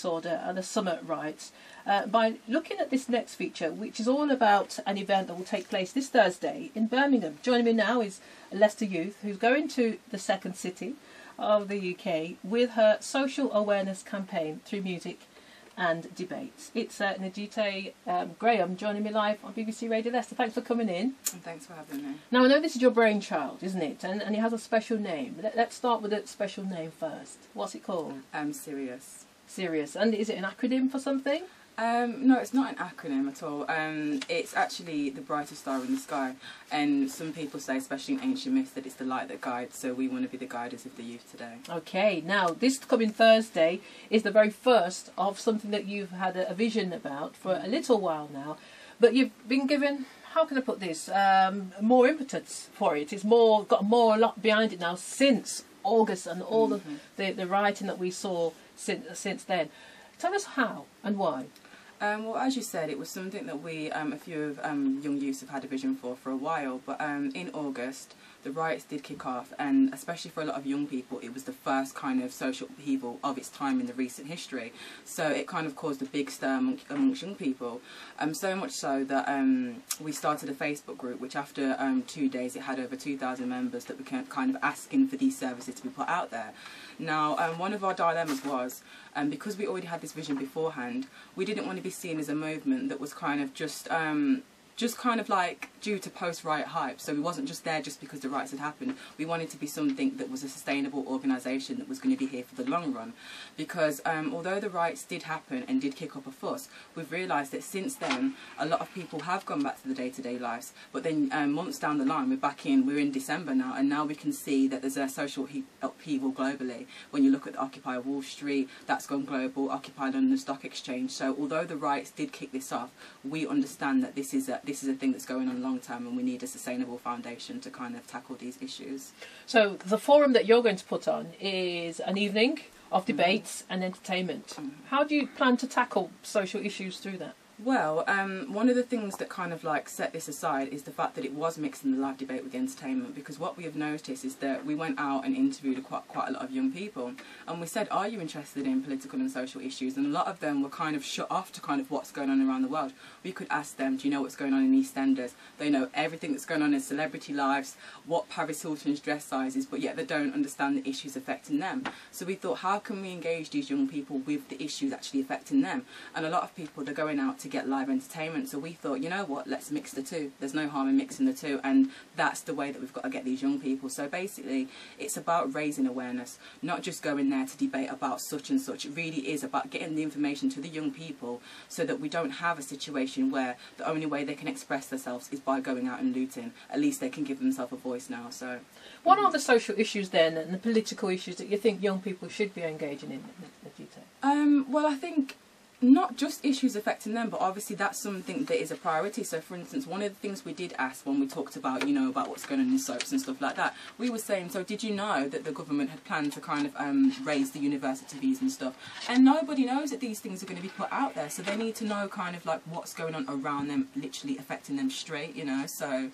disorder and the summit rights by looking at this next feature, which is all about an event that will take place this Thursday in Birmingham. Joining me now is Leicester Youth, who's going to the second city of the UK with her social awareness campaign through music and debates. It's Najite Graham joining me live on BBC Radio Leicester. Thanks for coming in. And thanks for having me. Now, I know this is your brainchild, isn't it? And it has a special name. Let's start with a special name first. What's it called? Sirius. Sirius. And is it an acronym for something? No, it's not an acronym at all. It's actually the brightest star in the sky. And some people say, especially in ancient myths, that it's the light that guides. So we want to be the guiders of the youth today. Okay, now this coming Thursday is the very first of something that you've had a vision about for a little while now. But you've been given, how can I put this, more impetus for it. It's got a lot behind it now since August and all the writing that we saw since then. Tell us how and why. Well, as you said, it was something that we, a few young youths have had a vision for a while. But in August, the riots did kick off, and especially for a lot of young people, it was the first kind of social upheaval of its time in the recent history. So it kind of caused a big stir amongst young people. So much so that we started a Facebook group, which after 2 days, it had over 2,000 members that were kind of asking for these services to be put out there. Now, one of our dilemmas was, because we already had this vision beforehand, we didn't want to be seen as a movement that was kind of just kind of like due to post-riot hype. So we wasn't just there just because the riots had happened. We wanted to be something that was a sustainable organisation that was going to be here for the long run. Because although the riots did happen and did kick up a fuss, we've realised that since then a lot of people have gone back to the day-to-day lives. But then months down the line, we're in December now, and now we can see that there's a social upheaval globally. When you look at the Occupy Wall Street, that's gone global, Occupy London Stock Exchange. So although the riots did kick this off, we understand that this is a thing that's going on long term, and we need a sustainable foundation to kind of tackle these issues. So the forum that you're going to put on is an evening of debates and entertainment. How do you plan to tackle social issues through that? Well, one of the things that kind of like set this aside is the fact that it was mixing the live debate with the entertainment, because what we have noticed is that we went out and interviewed quite a lot of young people, and we said, are you interested in political and social issues? And a lot of them were kind of shut off to kind of what's going on around the world. We could ask them, do you know what's going on in EastEnders? They know everything that's going on in celebrity lives, what Paris Hilton's dress size is, but yet they don't understand the issues affecting them. So we thought, how can we engage these young people with the issues actually affecting them? And a lot of people, they're going out to get live entertainment, so we thought, you know what, let's mix the two. There's no harm in mixing the two, and that's the way that we've got to get these young people. So basically it's about raising awareness, not just going there to debate about such and such. It really is about getting the information to the young people so that we don't have a situation where the only way they can express themselves is by going out and looting. At least they can give themselves a voice now. So what are the social issues then and the political issues that you think young people should be engaging in, Najite? Well, I think not just issues affecting them, but obviously that's something that is a priority. So for instance, one of the things we did ask when we talked about, you know, about what's going on in soaps and stuff like that, we were saying, so did you know that the government had planned to kind of raise the university fees and stuff? And nobody knows that these things are going to be put out there, so they need to know kind of like what's going on around them, literally affecting them straight, you know. So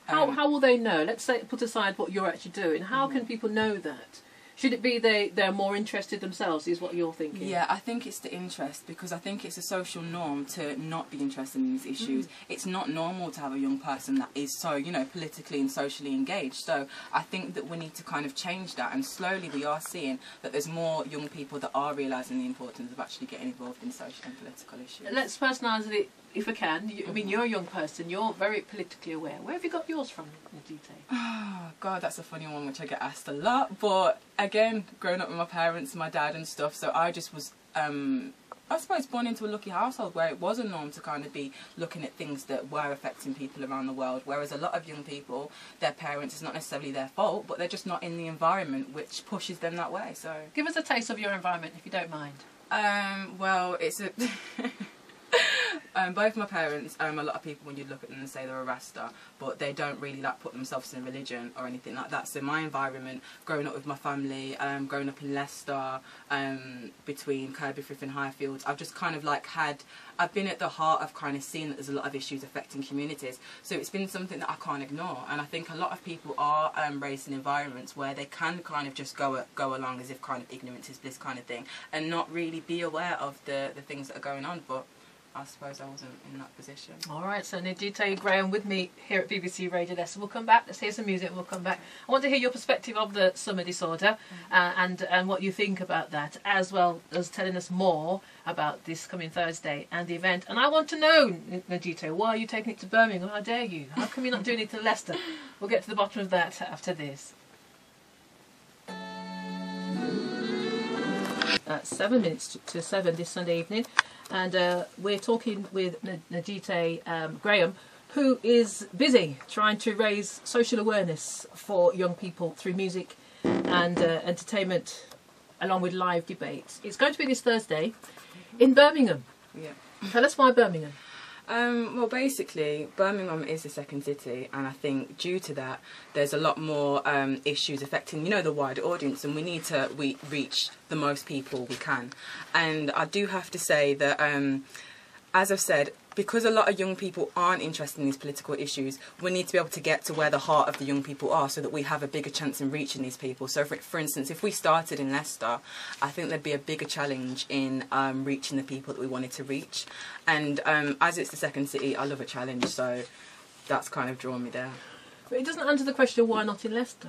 how will they know? Let's say, put aside what you're actually doing, how can people know that? Should it be they're more interested themselves, is what you're thinking? Yeah, I think it's the interest, because I think it's a social norm to not be interested in these issues. It's not normal to have a young person that is so, you know, politically and socially engaged. So I think that we need to kind of change that, and slowly we are seeing that there's more young people that are realising the importance of actually getting involved in social and political issues. Let's personalise it if I can. I mean, you're a young person, you're very politically aware. Where have you got yours from, Najite? Oh, God, that's a funny one which I get asked a lot. But again, growing up with my parents, my dad and stuff, so I just was, I suppose, born into a lucky household where it was a norm to kind of be looking at things that were affecting people around the world. Whereas a lot of young people, their parents, it's not necessarily their fault, but they're just not in the environment which pushes them that way. So give us a taste of your environment, if you don't mind. Well, it's a... Both my parents, a lot of people when you look at them and say they're a Rasta, but they don't really like put themselves in religion or anything like that. So my environment, growing up with my family, growing up in Leicester, between Kirby, Frith and Highfields, I've just kind of like I've been at the heart of kind of seeing that there's a lot of issues affecting communities. So it's been something that I can't ignore. And I think a lot of people are raised in environments where they can kind of just go along as if kind of ignorance is bliss kind of thing, and not really be aware of the things that are going on. But I suppose I wasn't in that position. All right, so Najita Graham with me here at BBC Radio Leicester. We'll come back. Let's hear some music. We'll come back. I want to hear your perspective of the summer disorder and what you think about that, as well as telling us more about this coming Thursday and the event. And I want to know, Najita, why are you taking it to Birmingham? How dare you? How come you're not doing it to Leicester? We'll get to the bottom of that after this. 7 minutes to 7 this Sunday evening, and we're talking with Najita Graham, who is busy trying to raise social awareness for young people through music and entertainment, along with live debates. It's going to be this Thursday in Birmingham. Yeah. Tell us why Birmingham. Well, basically, Birmingham is the second city, and I think due to that, there's a lot more issues affecting, the wider audience, and we need to reach the most people we can. And I do have to say that, as I've said, because a lot of young people aren't interested in these political issues, we need to be able to get to where the heart of the young people are so that we have a bigger chance in reaching these people. So, for instance, if we started in Leicester, I think there'd be a bigger challenge in reaching the people that we wanted to reach. And as it's the second city, I love a challenge, so that's kind of drawn me there. But it doesn't answer the question, why not in Leicester?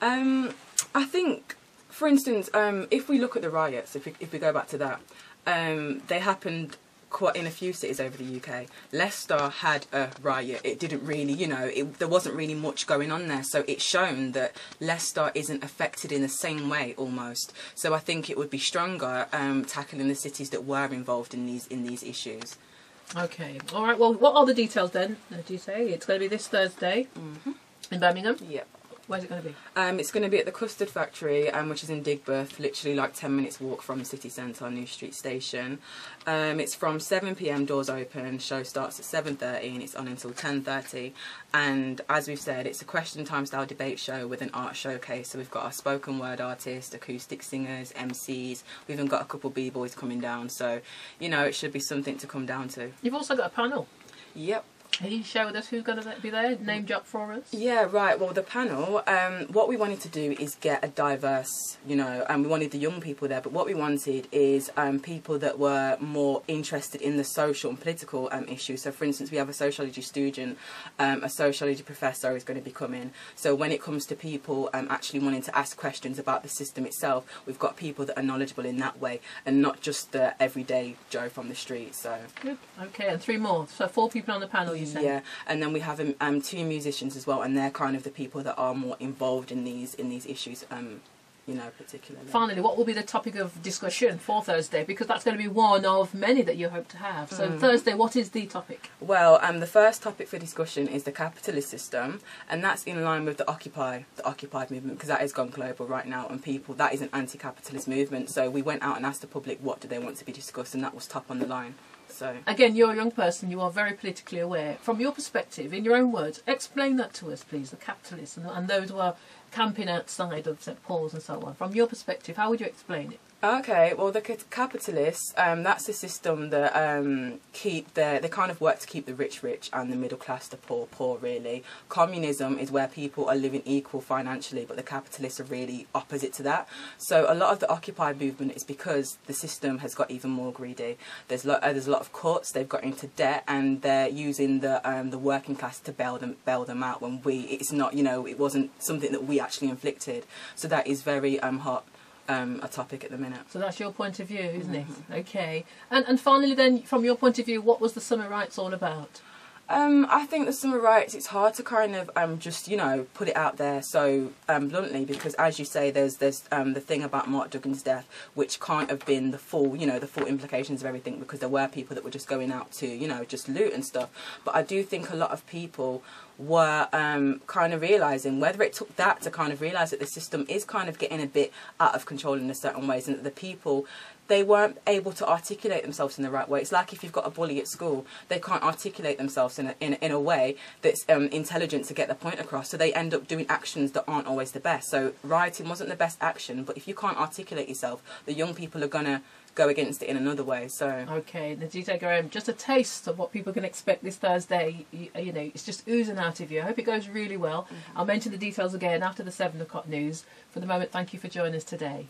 I think, for instance, if we look at the riots, if we go back to that, they happened quite in a few cities over the UK. Leicester had a riot. It didn't really, there wasn't really much going on there. So it's shown that Leicester isn't affected in the same way almost. So I think it would be stronger tackling the cities that were involved in these issues. Okay. All right. Well, what are the details then? Do you say it's going to be this Thursday in Birmingham? Yep. Where's it going to be? It's going to be at the Custard Factory, which is in Digbeth, literally like 10 minutes walk from the city centre, New Street Station. It's from 7 PM, doors open, show starts at 7:30 and it's on until 10:30. And as we've said, it's a question time style debate show with an art showcase. So we've got our spoken word artists, acoustic singers, MCs. We've even got a couple B-boys coming down. So, it should be something to come down to. You've also got a panel. Yep. Can you share with us who's going to be there? Name drop for us. Yeah, right. Well, the panel, what we wanted to do is get a diverse, and we wanted the young people there, but what we wanted is people that were more interested in the social and political issues. So, for instance, we have a sociology student, a sociology professor is going to be coming. So when it comes to people actually wanting to ask questions about the system itself, we've got people that are knowledgeable in that way and not just the everyday Joe from the street. So. Good. Okay, and 3 more. So 4 people on the panel, you said? Yeah, and then we have 2 musicians as well, and they're kind of the people that are more involved in these issues, particularly. Finally, what will be the topic of discussion for Thursday? Because that's going to be one of many that you hope to have. So Thursday, what is the topic? Well, the first topic for discussion is the capitalist system, and that's in line with the Occupy movement, because that has gone global right now, and that is an anti-capitalist movement. So we went out and asked the public what do they want to be discussed, and that was top on the line. So again, you're a young person, you are very politically aware. From your perspective, in your own words, explain that to us, please, the capitalists and those who are camping outside of St Paul's and so on. From your perspective, how would you explain it? Okay, well, the capitalists, that's a system that they kind of work to keep the rich and the middle class the poor, really. Communism is where people are living equal financially, but the capitalists are really opposite to that. So a lot of the Occupy movement is because the system has got even more greedy. There's a lot of cuts, they've got into debt, and they're using the working class to bail them out when it's not, it wasn't something that we actually inflicted. So that is very hot. A topic at the minute. So that's your point of view, isn't it? Okay. And finally then, from your point of view, what was the summer rights all about? I think the summer rights, it's hard to kind of just, put it out there so bluntly, because as you say, there's the thing about Mark Duggan's death, which can't have been the full implications of everything, because there were people that were just going out to, just loot and stuff. But I do think a lot of people were kind of realising, whether it took that to kind of realise that the system is kind of getting a bit out of control in a certain ways, and that the people, they weren't able to articulate themselves in the right way. It's like if you've got a bully at school, they can't articulate themselves in a way that's intelligent to get the point across, so they end up doing actions that aren't always the best. So rioting wasn't the best action, but if you can't articulate yourself, the young people are going to go against it in another way. So okay, Najita Graham, just a taste of what people can expect this Thursday. You know, it's just oozing out of you. I hope it goes really well. I'll mention the details again after the 7 o'clock news. For the moment, thank you for joining us today.